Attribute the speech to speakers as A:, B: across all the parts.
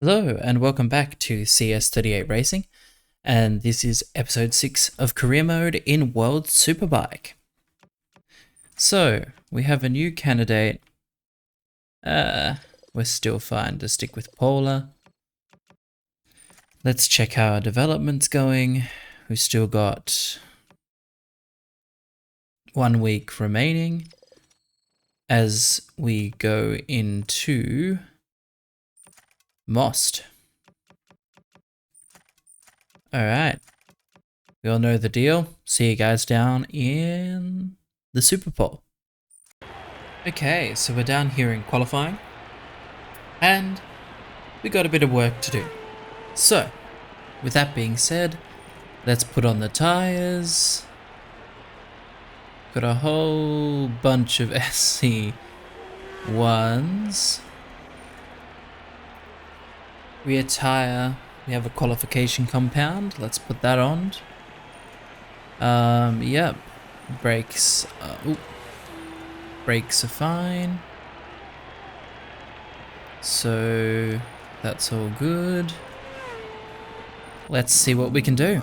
A: Hello and welcome back to CS38 Racing, and this is episode 6 of Career Mode in World Superbike. So, we have a new candidate. We're still fine to stick with Polar. Let's check how our development's going. We've still got 1 week remaining as we go into Most. Alright. We all know the deal. See you guys down in the Superpole. Okay, so we're down here in qualifying. And we got a bit of work to do. So, with that being said, let's put on the tires. Got a whole bunch of SC1s. Rear tire. We have a qualification compound. Let's put that on. Yep. Brakes. Brakes are fine. So that's all good. Let's see what we can do.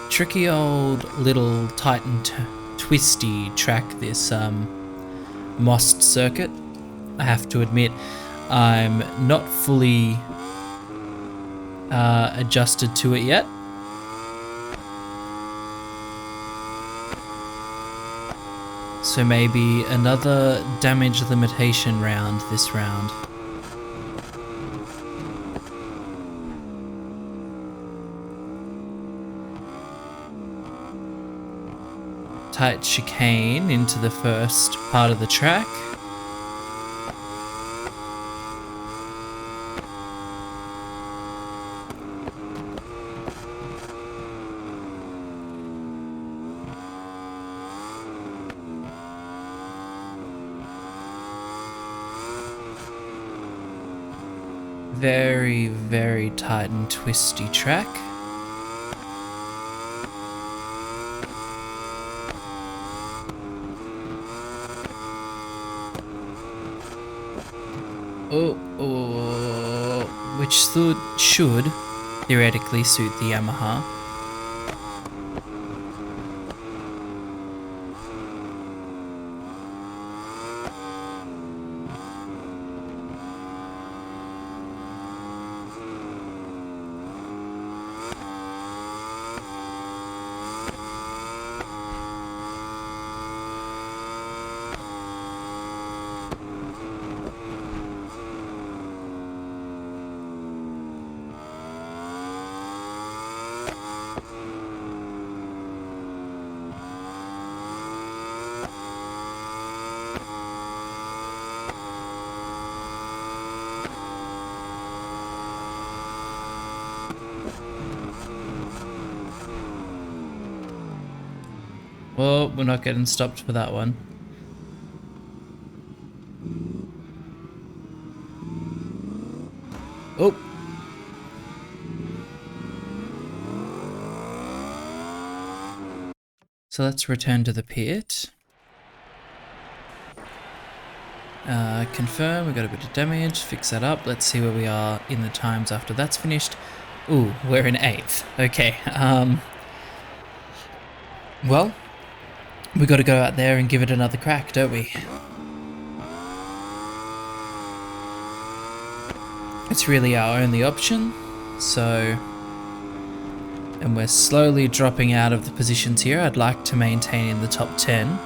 A: Tricky old little tight and twisty track, this Most circuit. I have to admit, I'm not fully adjusted to it yet. So maybe another damage limitation round this round. Tight chicane into the first part of the track. Very, very tight and twisty track. Which should theoretically suit the Yamaha. Well, we're not getting stopped for that one. Oh! So let's return to the pit. Confirm, we got a bit of damage, fix that up. Let's see where we are in the times after that's finished. Ooh, we're in 8th. Okay, well, we got to go out there and give it another crack, don't we? It's really our only option, so... And we're slowly dropping out of the positions here. I'd like to maintain in the top 10.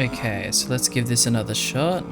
A: Okay, so let's give this another shot.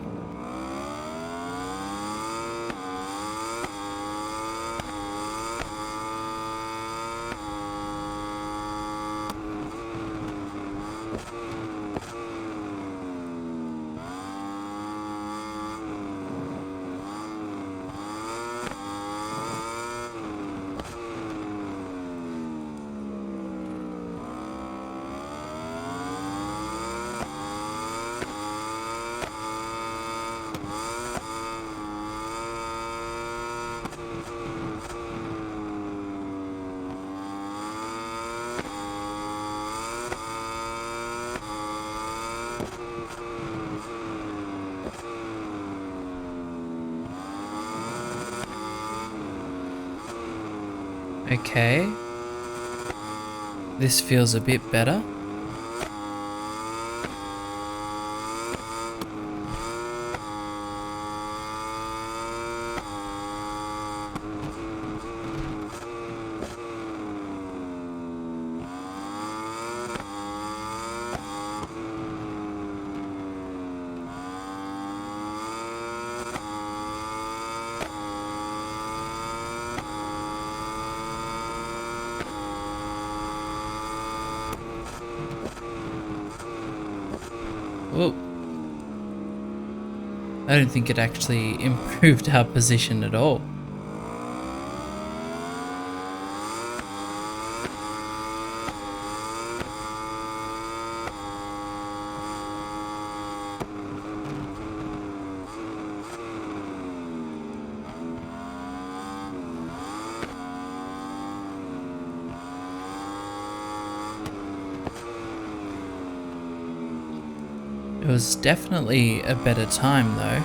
A: Okay. This feels a bit better. Whoa. I don't think it actually improved our position at all. It was definitely a better time though.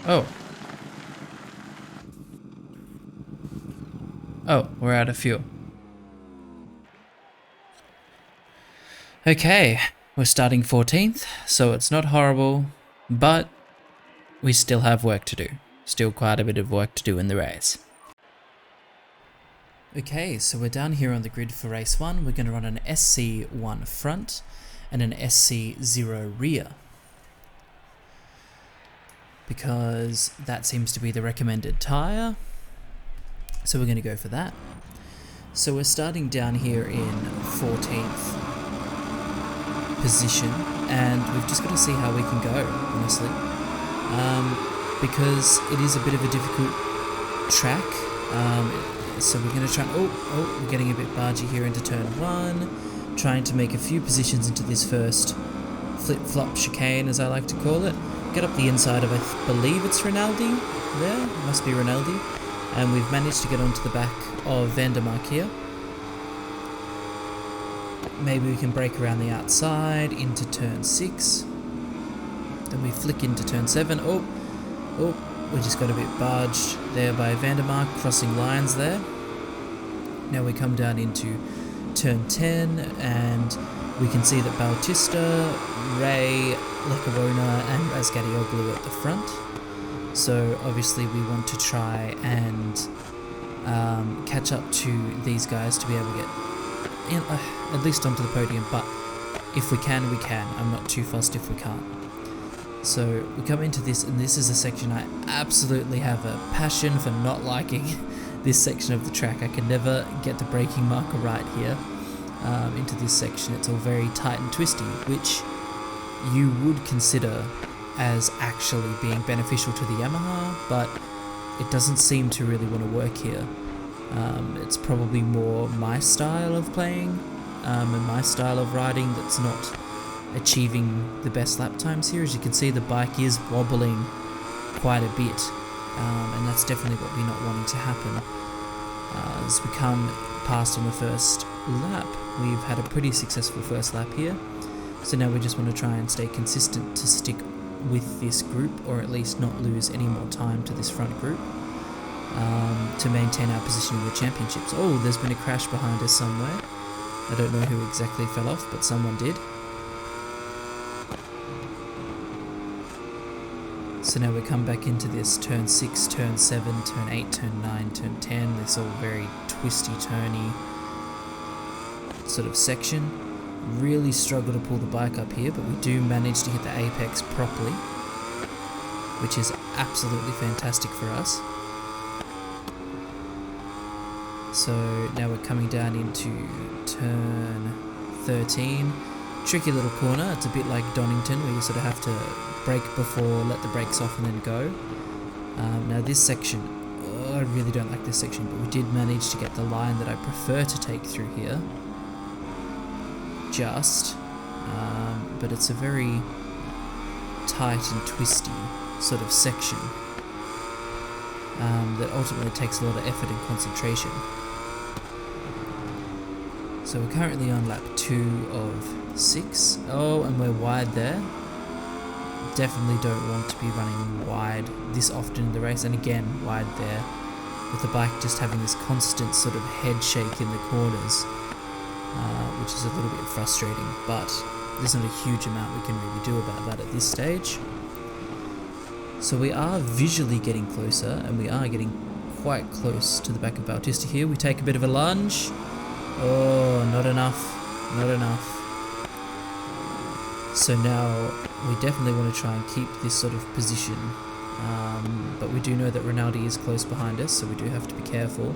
A: Oh. Oh, we're out of fuel. Okay, we're starting 14th, so it's not horrible, but we still have work to do. Still quite a bit of work to do in the race. Okay, so we're down here on the grid for race 1. We're going to run an SC1 front and an SC0 rear, because that seems to be the recommended tyre. So we're going to go for that. So we're starting down here in 14th position, and we've just got to see how we can go, honestly. Because it is a bit of a difficult track. So we're going to try, we're getting a bit bargy here into turn 1, trying to make a few positions into this first flip-flop chicane, as I like to call it. Get up the inside of, I believe it's Rinaldi there, it must be Rinaldi, and we've managed to get onto the back of Vandermark here. Maybe we can break around the outside into turn 6, then we flick into turn 7. We just got a bit barged there by Vandermark, crossing lines there. Now we come down into turn 10, and we can see that Bautista, Ray, Lekarona and Razgadioglu at the front. So obviously we want to try and catch up to these guys to be able to get in, at least onto the podium, but if we can, we can. I'm not too fussed if we can't. So we come into this, and this is a section I absolutely have a passion for not liking. This section of the track, I can never get the braking marker right here. Into this section, it's all very tight and twisty, which you would consider as actually being beneficial to the Yamaha, but it doesn't seem to really want to work here. It's probably more my style of playing and my style of riding that's not achieving the best lap times here. As you can see, the bike is wobbling quite a bit and that's definitely what we're not wanting to happen. As we come past on the first lap, we've had a pretty successful first lap here, so now we just want to try and stay consistent to stick with this group, or at least not lose any more time to this front group, to maintain our position in the championships. Oh, there's been a crash behind us somewhere. I don't know who exactly fell off, but someone did. So now we come back into this turn 6, turn 7, turn 8, turn 9, turn 10, this all very twisty, turny sort of section. Really struggle to pull the bike up here, but we do manage to hit the apex properly, which is absolutely fantastic for us. So now we're coming down into turn 13. Tricky little corner. It's a bit like Donington, where you sort of have to brake before, let the brakes off and then go. Now this section, I really don't like this section, but we did manage to get the line that I prefer to take through here. But it's a very tight and twisty sort of section that ultimately takes a lot of effort and concentration. So we're currently on lap 2 of 6. Oh, and we're wide there. Definitely don't want to be running wide this often in the race, and again wide there, with the bike just having this constant sort of head shake in the corners, which is a little bit frustrating, but there's not a huge amount we can really do about that at this stage. So we are visually getting closer, and we are getting quite close to the back of Bautista here. We take a bit of a lunge. Oh, not enough, not enough. So now we definitely want to try and keep this sort of position, but we do know that Rinaldi is close behind us, so we do have to be careful.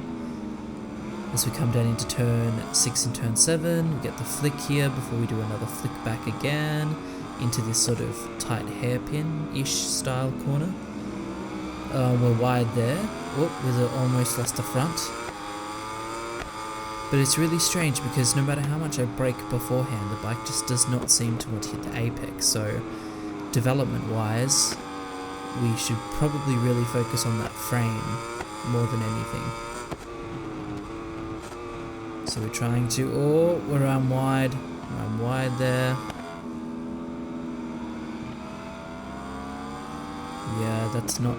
A: As we come down into turn 6 and turn 7, we get the flick here before we do another flick back again into this sort of tight hairpin-ish style corner. We're wide there. Oh, we've almost lost the front. But it's really strange because no matter how much I brake beforehand, the bike just does not seem to want to hit the apex. So development-wise, we should probably really focus on that frame more than anything. So we're trying to, oh, we're around wide there. Yeah, that's not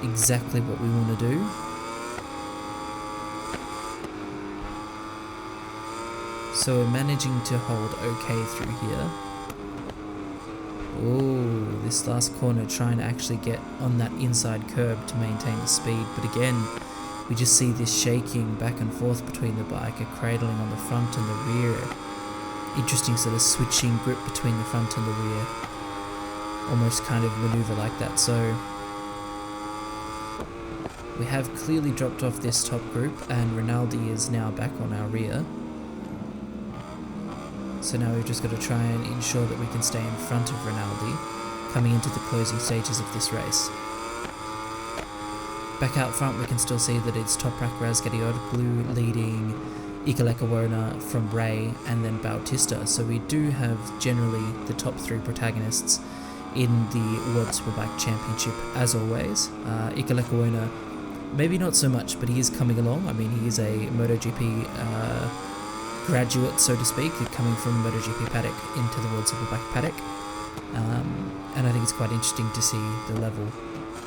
A: exactly what we want to do. So we're managing to hold okay through here. Oh, this last corner, trying to actually get on that inside curb to maintain the speed, but again, we just see this shaking back and forth between the bike, a cradling on the front and the rear. Interesting sort of switching grip between the front and the rear. Almost kind of maneuver like that. So we have clearly dropped off this top group, and Rinaldi is now back on our rear. So now we've just got to try and ensure that we can stay in front of Rinaldi coming into the closing stages of this race. Back out front, we can still see that it's Toprak Razgadioglu leading Ikalekawona from Ray and then Bautista. So we do have generally the top 3 protagonists in the World Superbike Championship as always. Ikalekawona, maybe not so much, but he is coming along. I mean, he is a MotoGP graduate, so to speak, coming from a MotoGP paddock into the World Superbike paddock. And I think it's quite interesting to see the level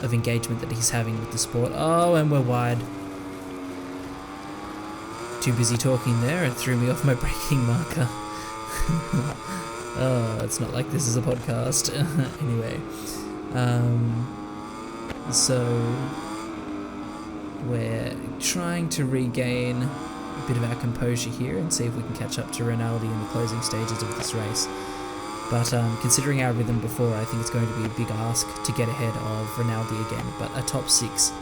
A: of engagement that he's having with the sport. Oh, and we're wide. Too busy talking there, it threw me off my braking marker. Oh, it's not like this is a podcast. Anyway, so we're trying to regain a bit of our composure here and see if we can catch up to Rinaldi in the closing stages of this race. But considering our rhythm before, I think it's going to be a big ask to get ahead of Rinaldi again. But a top 6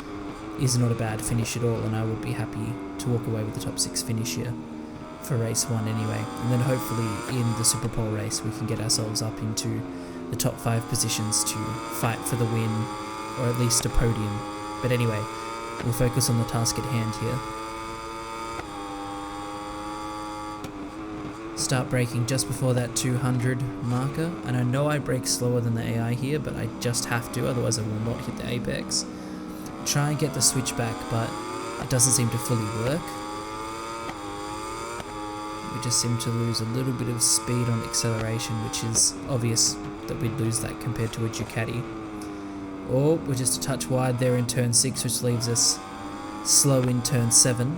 A: is not a bad finish at all, and I would be happy to walk away with the top 6 finish here for race 1 anyway. And then hopefully in the Superpole race we can get ourselves up into the top 5 positions to fight for the win, or at least a podium. But anyway, we'll focus on the task at hand here. Start braking just before that 200 marker, and I know I brake slower than the AI here, but I just have to, otherwise I will not hit the apex. try and get the switch back, but it doesn't seem to fully work. We just seem to lose a little bit of speed on acceleration, which is obvious that we'd lose that compared to a Ducati. Oh, we're just a touch wide there in turn 6, which leaves us slow in turn 7.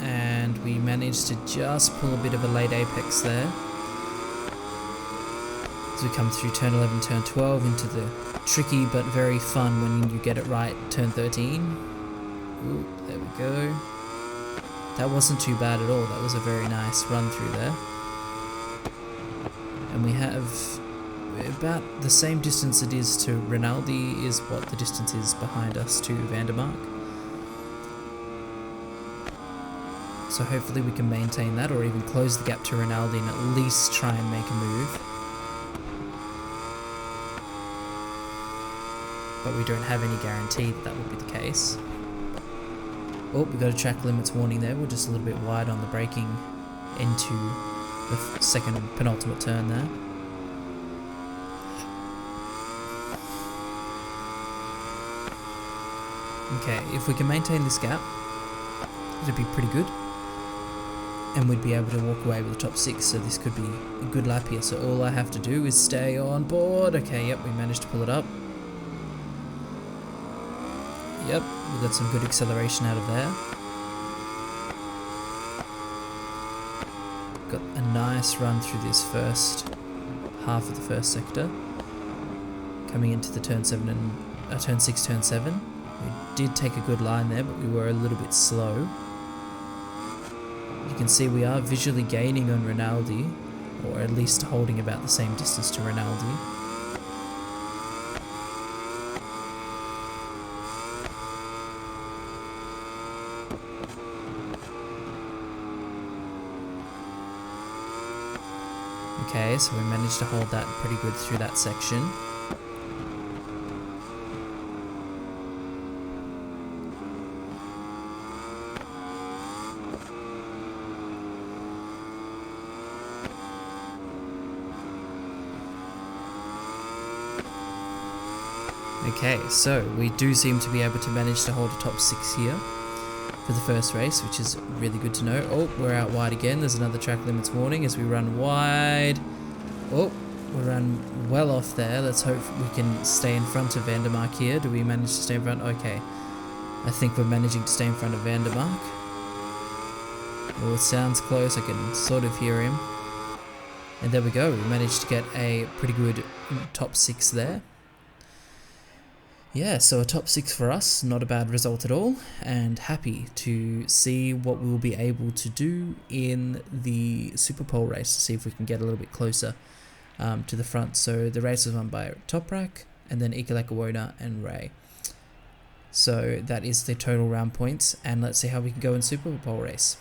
A: And we managed to just pull a bit of a late apex there. As we come through turn 11, turn 12 into the tricky but very fun when you get it right, turn 13. Ooh, there we go. That wasn't too bad at all. That was a very nice run through there. And we have about the same distance it is to Rinaldi is what the distance is behind us to Vandermark. So hopefully we can maintain that or even close the gap to Rinaldi and at least try and make a move. But we don't have any guarantee that that will be the case. Oh, we got a track limits warning there. We're just a little bit wide on the braking into the second penultimate turn there. Okay, if we can maintain this gap, it'd be pretty good. And we'd be able to walk away with the top 6, so this could be a good lap here. So all I have to do is stay on board. Okay, yep, we managed to pull it up. Yep, we got some good acceleration out of there. Got a nice run through this first half of the first sector. Coming into the turn 7 and turn 6, turn 7. We did take a good line there, but we were a little bit slow. You can see we are visually gaining on Rinaldi, or at least holding about the same distance to Rinaldi. Okay, so we managed to hold that pretty good through that section. Okay, so we do seem to be able to manage to hold a top 6 here for the first race, which is really good to know. Oh, we're out wide again. There's another track limits warning as we run wide. Oh, we run well off there. Let's hope we can stay in front of Vandermark here. Do we manage to stay in front? Okay, I think we're managing to stay in front of Vandermark. Oh, it sounds close. I can sort of hear him. And there we go. We managed to get a pretty good top 6 there. Yeah, so a top 6 for us, not a bad result at all, and happy to see what we will be able to do in the Superpole race to see if we can get a little bit closer to the front. So the race was won by Toprak, and then Ikalekawona and Ray. So that is the total round points, and let's see how we can go in Superpole race.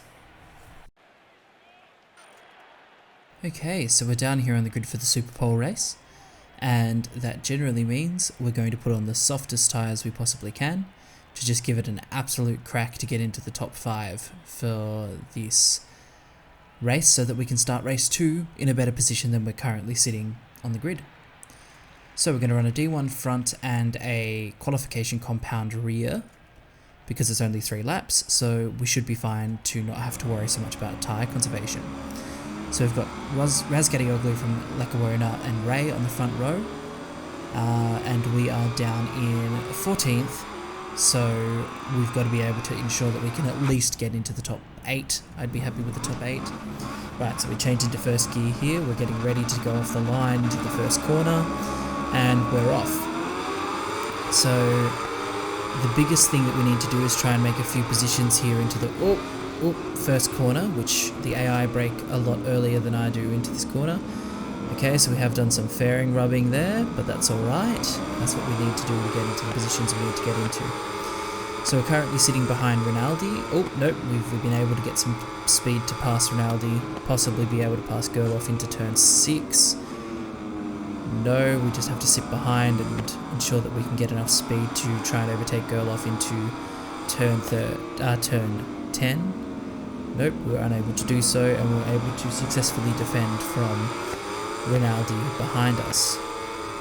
A: Okay, so we're down here on the grid for the Superpole race. And that generally means we're going to put on the softest tyres we possibly can to just give it an absolute crack to get into the top 5 for this race so that we can start race 2 in a better position than we're currently sitting on the grid. So we're going to run a D1 front and a qualification compound rear because it's only 3 laps, so we should be fine to not have to worry so much about tyre conservation. So we've got Razgadioglu from Lekawona and Ray on the front row, and we are down in 14th, so we've got to be able to ensure that we can at least get into the top 8. I'd be happy with the top 8. Right, so we change into first gear here, we're getting ready to go off the line into the first corner, and we're off. So the biggest thing that we need to do is try and make a few positions here into the first corner, which the AI brake a lot earlier than I do into this corner. Okay, so we have done some fairing rubbing there, but that's alright. That's what we need to do to get into the positions we need to get into. So we're currently sitting behind Rinaldi. Oh, nope, we've been able to get some speed to pass Rinaldi, possibly be able to pass Gerloff into turn 6. No, we just have to sit behind and ensure that we can get enough speed to try and overtake Gerloff into turn 10. Nope, we were unable to do so, and we were able to successfully defend from Rinaldi behind us.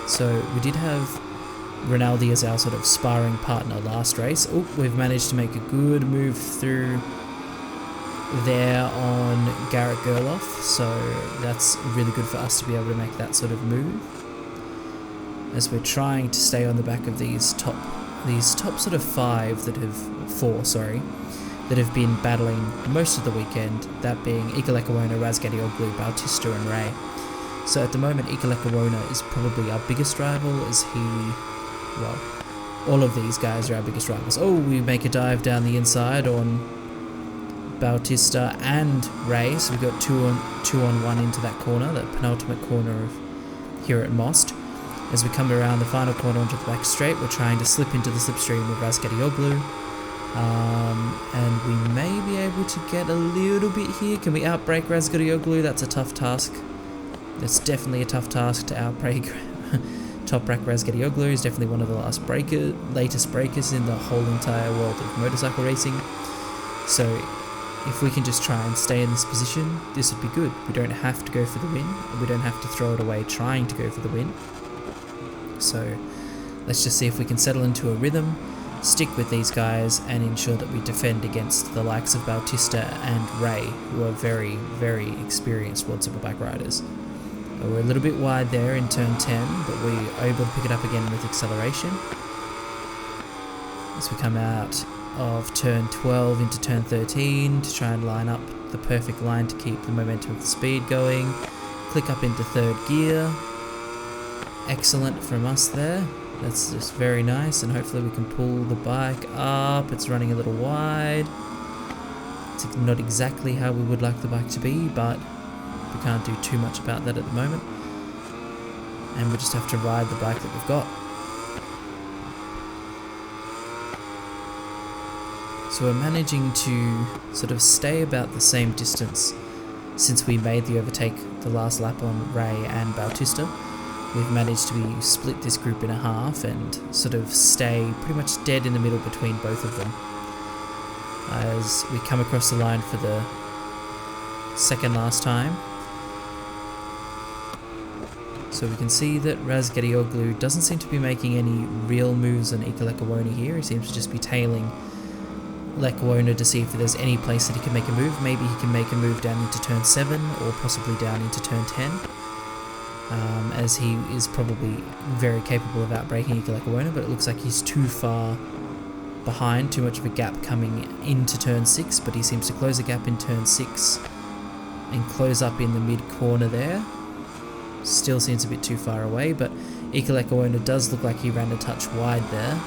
A: So we did have Rinaldi as our sort of sparring partner last race. Oh, we've managed to make a good move through there on Garrett Gerloff, so that's really good for us to be able to make that sort of move, as we're trying to stay on the back of these top sort of four that have been battling most of the weekend, that being Ikalekawona, Razgadioglu, Bautista and Ray. So at the moment Ikalekawona is probably our biggest rival, as all of these guys are our biggest rivals. Oh, we make a dive down the inside on Bautista and Ray, so we got two on one into that corner, that penultimate corner of here at Most. As we come around the final corner onto the back straight, we're trying to slip into the slipstream of Razgadioglu, and we may be able to get a little bit here. Can we outbrake Razgadioglu? That's a tough task. That's definitely a tough task to outbrake. Toprak Razgadioglu is definitely one of the latest breakers in the whole entire world of motorcycle racing. So if we can just try and stay in this position, this would be good. We don't have to go for the win, and we don't have to throw it away trying to go for the win. So let's just see if we can settle into a rhythm, stick with these guys, and ensure that we defend against the likes of Bautista and Ray, who are very, very experienced World Superbike riders. We're a little bit wide there in turn 10, but we are able to pick it up again with acceleration. As we come out of turn 12 into turn 13 to try and line up the perfect line to keep the momentum of the speed going. Click up into third gear. Excellent from us there. That's just very nice, and hopefully we can pull the bike up. It's running a little wide. It's not exactly how we would like the bike to be, but we can't do too much about that at the moment. And we just have to ride the bike that we've got. So we're managing to sort of stay about the same distance since we made the overtake the last lap on Ray and Bautista. We've managed to split this group in half and sort of stay pretty much dead in the middle between both of them. As we come across the line for the second last time. So we can see that Razgadioglu doesn't seem to be making any real moves on Ikalekawona here. He seems to just be tailing Lekawona to see if there's any place that he can make a move. Maybe he can make a move down into turn 7 or possibly down into turn 10. As he is probably very capable of outbreaking Ikalekawona, but it looks like he's too far behind, too much of a gap coming into turn 6, but he seems to close the gap in turn 6 and close up in the mid corner there. Still seems a bit too far away, but Ikalekawona does look like he ran a touch wide there.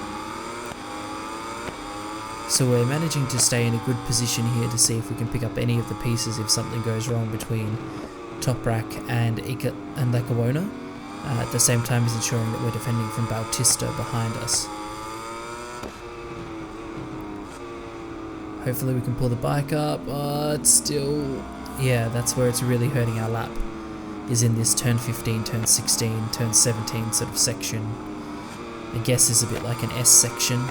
A: So we're managing to stay in a good position here to see if we can pick up any of the pieces if something goes wrong between Toprak and Lekawona, at the same time as ensuring that we're defending from Bautista behind us. Hopefully we can pull the bike up, but still, yeah, that's where it's really hurting our lap, is in this turn 15, turn 16, turn 17 sort of section. I guess is a bit like an S section.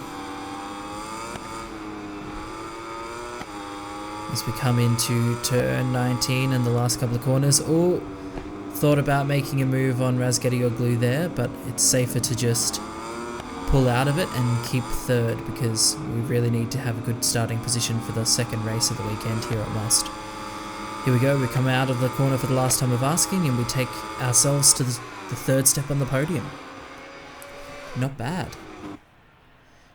A: As we come into turn 19 and the last couple of corners. Oh, thought about making a move on Razgadioglu there, but it's safer to just pull out of it and keep third, because we really need to have a good starting position for the second race of the weekend here at Must. Here we go, we come out of the corner for the last time of asking, and we take ourselves to the third step on the podium. Not bad.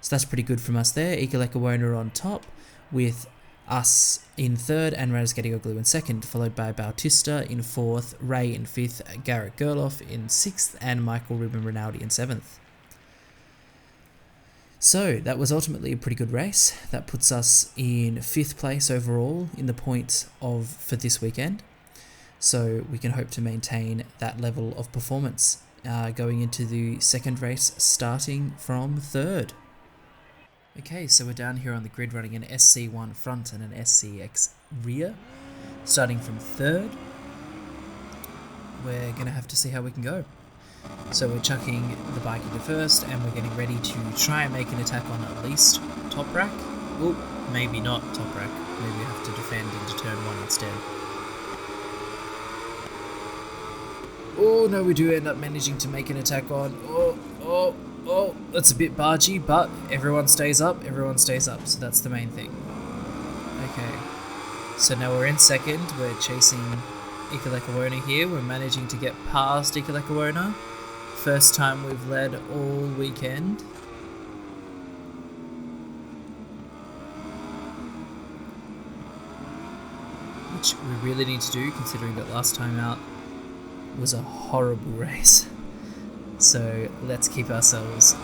A: So that's pretty good from us there. Ikalekawona on top, with us in third and Razgadioglu in second, followed by Bautista in fourth, Ray in fifth, Garrett Gerloff in sixth, and Michael Ruben Rinaldi in seventh. So that was ultimately a pretty good race. That puts us in fifth place overall in the points for this weekend. So we can hope to maintain that level of performance going into the second race, starting from third. Okay, so we're down here on the grid running an SC1 front and an SCX rear. Starting from third, we're going to have to see how we can go. So we're chucking the bike into first, and we're getting ready to try and make an attack on at least Toprak. Oh, maybe not Toprak. Maybe we have to defend into turn 1 instead. Oh no, we do end up managing to make an attack on. Oh, that's a bit bargy, but everyone stays up, so that's the main thing. Okay, so now we're in second, we're chasing Ikalekawona here, we're managing to get past Ikalekawona. First time we've led all weekend. Which we really need to do, considering that last time out was a horrible race. So let's keep ourselves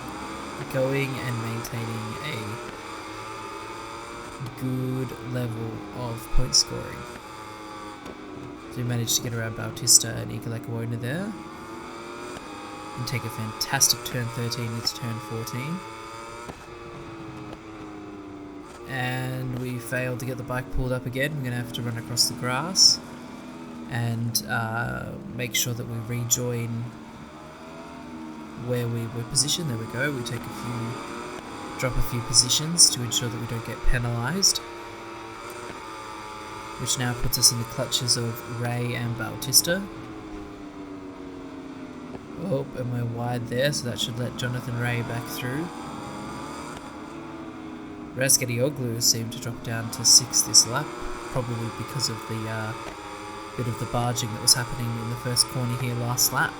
A: going and maintaining a good level of point scoring. So we managed to get around Bautista and Ikalekawona there. And take a fantastic turn 13 into turn 14. And we failed to get the bike pulled up again. We're going to have to run across the grass and make sure that we rejoin where we were positioned. There we go. We drop a few positions to ensure that we don't get penalised, which now puts us in the clutches of Ray and Bautista. Oh, and we're wide there, so that should let Jonathan Ray back through. Razgadioglu seemed to drop down to 6th this lap, probably because of the bit of the barging that was happening in the first corner here last lap,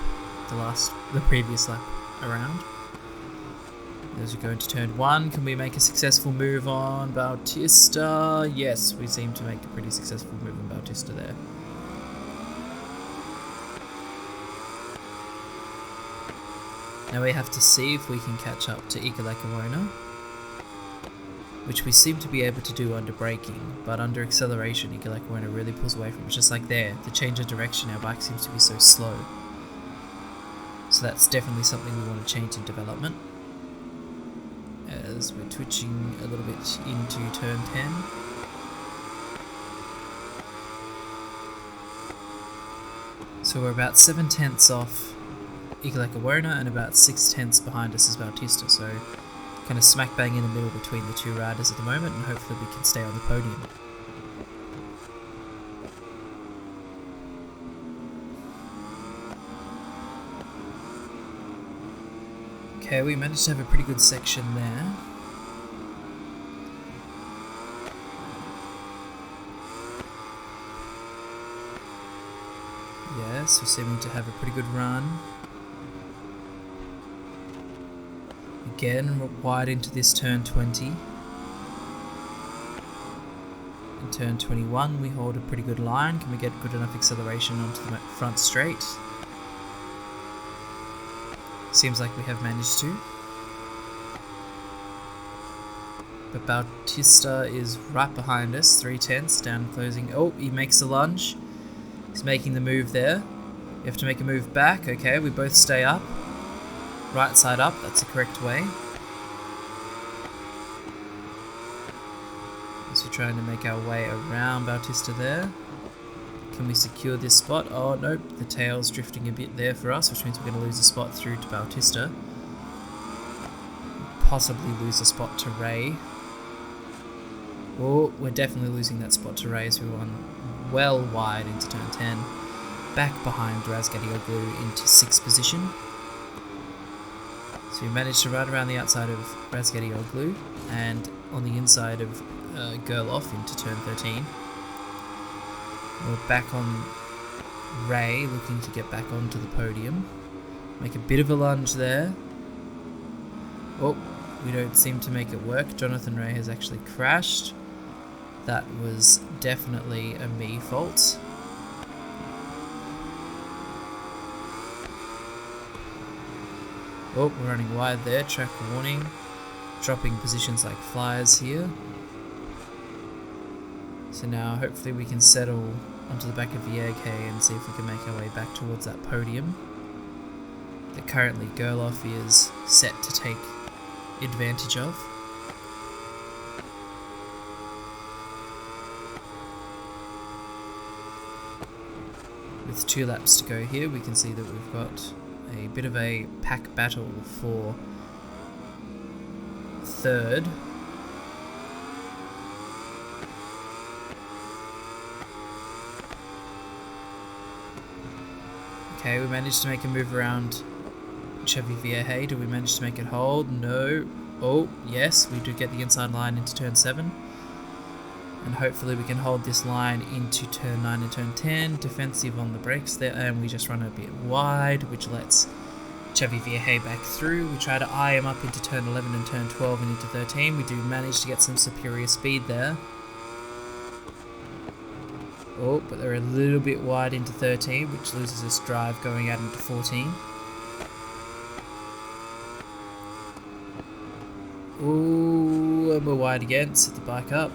A: the previous lap around. As we go into turn 1, can we make a successful move on Bautista? Yes, we seem to make a pretty successful move on Bautista there. Now we have to see if we can catch up to Ikalekawona, which we seem to be able to do under braking, but under acceleration Ikalekawona really pulls away from us. Just like there, the change of direction, our bike seems to be so slow. So that's definitely something we want to change in development. As we're twitching a little bit into turn 10. So we're about 7/10 off Ikalekawona and about 6/10 behind us is Bautista, so kind of smack bang in the middle between the two riders at the moment, and hopefully we can stay on the podium. Okay, we managed to have a pretty good section there. Yes, we're seeming to have a pretty good run. Again, we're wide into this turn 20. In turn 21, we hold a pretty good line. Can we get good enough acceleration onto the front straight? Seems like we have managed to. But Bautista is right behind us, 3/10 down closing. Oh, he makes a lunge. He's making the move there. We have to make a move back. Okay, we both stay up. Right side up, that's the correct way. So we're trying to make our way around Bautista there. Can we secure this spot? Oh, nope, the tail's drifting a bit there for us, which means we're going to lose a spot through to Bautista. Possibly lose a spot to Ray. Oh, we're definitely losing that spot to Ray as we run well wide into turn 10. Back behind Razgadioglu into 6th position. So we managed to ride around the outside of Razgadioglu and on the inside of Gerloff into turn 13. We're back on Ray, looking to get back onto the podium. Make a bit of a lunge there. Oh, we don't seem to make it work. Jonathan Ray has actually crashed. That was definitely a me fault. Oh, we're running wide there, track warning. Dropping positions like flyers here. So now hopefully we can settle onto the back of the AK and see if we can make our way back towards that podium that currently Gerloff is set to take advantage of. With 2 laps to go here, we can see that we've got a bit of a pack battle for 3rd. Okay, we managed to make a move around Chevy Vieja. Do we manage to make it hold? No. Oh, yes, we do get the inside line into turn 7. And hopefully we can hold this line into turn 9 and turn 10. Defensive on the brakes there, and we just run a bit wide, which lets Chevy Vieja back through. We try to eye him up into turn 11 and turn 12 and into 13. We do manage to get some superior speed there. Oh, but they're a little bit wide into 13, which loses us drive going out into 14. Ooh, and we're wide again. Set the bike up.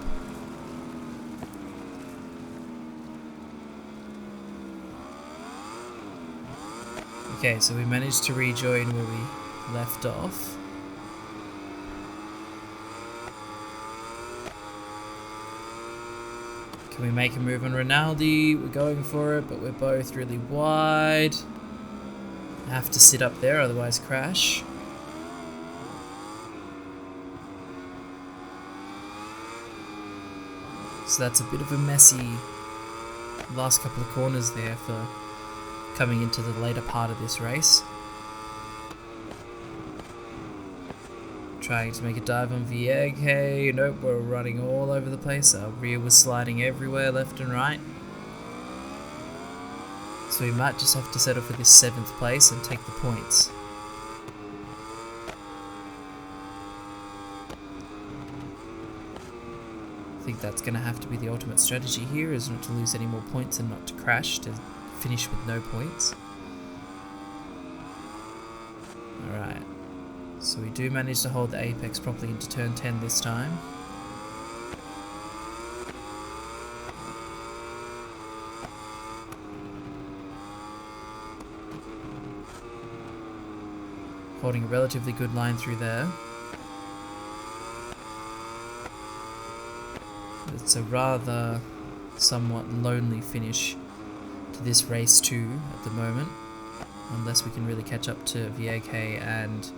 A: Okay, so we managed to rejoin where we left off. Can we make a move on Rinaldi? We're going for it, but we're both really wide. I have to sit up there, otherwise crash. So that's a bit of a messy last couple of corners there for coming into the later part of this race. Trying to make a dive on Vieja. Nope, we're running all over the place. Our rear was sliding everywhere, left and right. So we might just have to settle for this 7th place and take the points. I think that's going to have to be the ultimate strategy here, is not to lose any more points and not to crash to finish with no points. Alright, so we do manage to hold the apex properly into turn 10 this time. Holding a relatively good line through there. It's a rather somewhat lonely finish to this race too at the moment, unless we can really catch up to Vieja and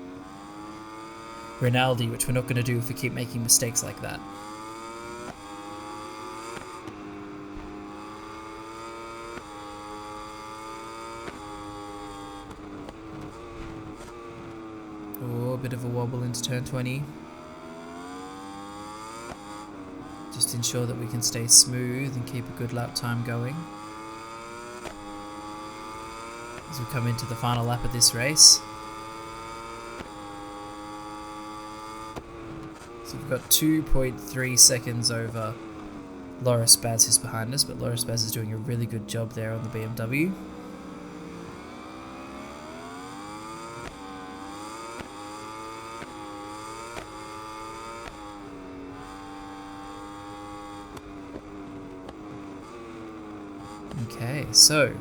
A: Rinaldi, which we're not going to do if we keep making mistakes like that. Oh, a bit of a wobble into turn 20. Just ensure that we can stay smooth and keep a good lap time going as we come into the final lap of this race. So we've got 2.3 seconds over Loris Baz, who's behind us, but Loris Baz is doing a really good job there on the BMW. Okay, so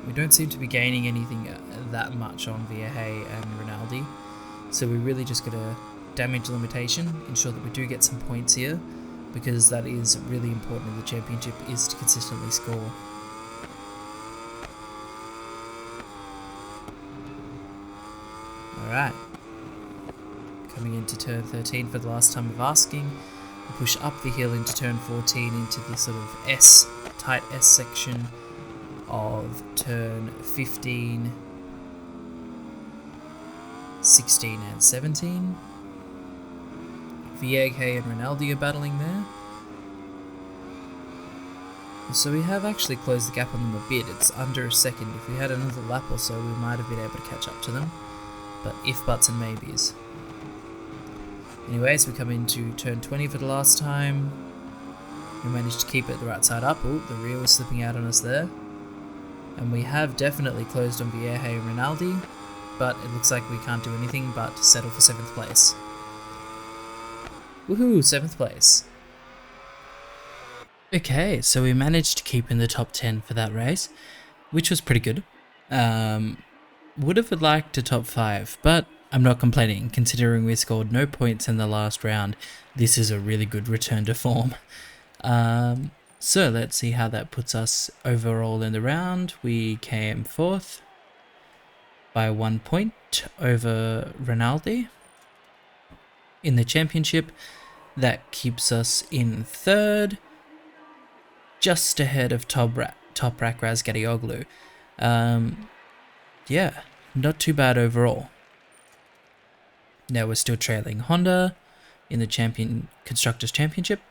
A: we don't seem to be gaining anything that much on Vieja and Rinaldi, so we really just got to damage limitation, ensure that we do get some points here, because that is really important in the championship, is to consistently score. Alright, coming into turn 13 for the last time of asking, we push up the hill into turn 14 into this sort of tight S section of turn 15, 16 and 17. Vieja and Rinaldi are battling there. So we have actually closed the gap on them a bit. It's under a second. If we had another lap or so, we might have been able to catch up to them. But if, buts and maybes. Anyways, we come into turn 20 for the last time. We managed to keep it the right side up. Oh, the rear was slipping out on us there. And we have definitely closed on Vieja and Rinaldi, but it looks like we can't do anything but settle for 7th place. Woohoo, 7th place. Okay, so we managed to keep in the top 10 for that race, which was pretty good. Would have liked a top 5, but I'm not complaining, considering we scored no points in the last round. This is a really good return to form. So let's see how that puts us overall in the round. We came 4th by 1 point over Rinaldi. In the championship, that keeps us in 3rd, just ahead of Toprak Razgadioglu. yeah, not too bad overall. Now we're still trailing Honda in the Constructors Championship.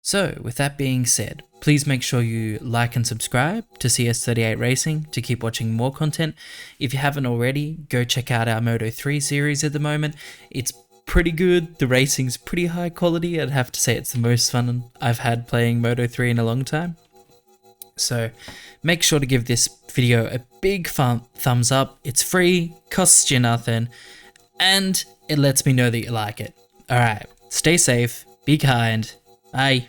A: So, with that being said, please make sure you like and subscribe to CS38 Racing to keep watching more content. If you haven't already, go check out our Moto 3 series at the moment. It's pretty good. The racing's pretty high quality. I'd have to say it's the most fun I've had playing Moto 3 in a long time. So make sure to give this video a big thumbs up. It's free, costs you nothing, and it lets me know that you like it. Alright, stay safe, be kind, bye.